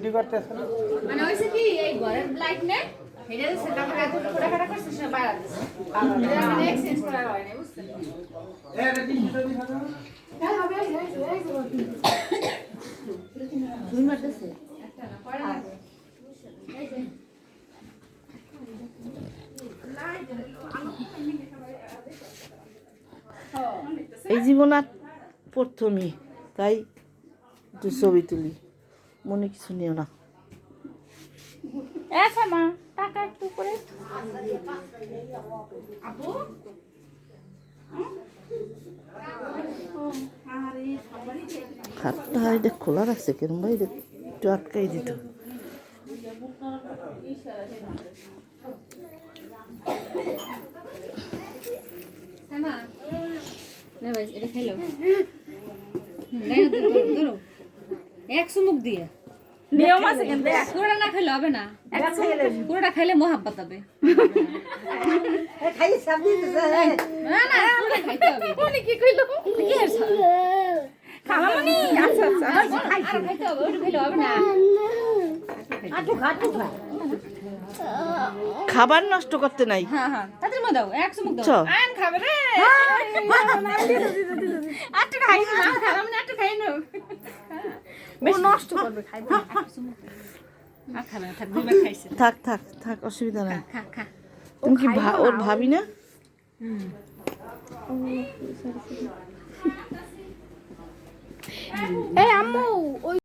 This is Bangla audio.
ভিডিও করতেছ না মানে হইছে কি এই ঘরের লাইট নে এটা যে সেটা করে এত করে কাটা করছে সে বাইরে দিছে এটা মানে এক্সচেঞ্জ করা হয় না বুঝছেন এটা টিস্যুটা দি খাও হ্যাঁ হবে এই দুই মাস আছে একটা না পড়া লাগবে এই যে এই জীবন আর প্রথমই তাই একটু ছবি তুলি মনে কিছু নিও না আচ্ছা মা টাকা একটু করে আপু হাতটা এটা খোলা রাখছে কেন ভাই একটু আটকাই দিত মা না ভাই এটা খাইলো দেখো ধরো এক চুমুক দিয়ে নিয়ম আছে কিন্তু পুরোটা না খাইলে হবে না পুরোটা খাইলে মহাব্বত হবে খাই সামনে না না পুরোটা খাইতে হবে উনি কি কইলো কি হইছে খাওয়া মানে আচ্ছা আচ্ছা খাইতে হবে ওটা খাইলে হবে না আটু খা খাবার নষ্ট করতে নাই হ্যাঁ হ্যাঁ তাদের মধ্যে দাও এক চুমুক দাও চ। আন খাবে রে আটটা খাই না খাওয়া মানে আটটা খাই না বেশ নষ্ট করবে খাইবে এক চুমুক আর খাবে না থাক দুইবার খাইছে থাক থাক থাক অসুবিধা নাই খা খা তুমি কি ওর ভাবি না এই আম্মু ওই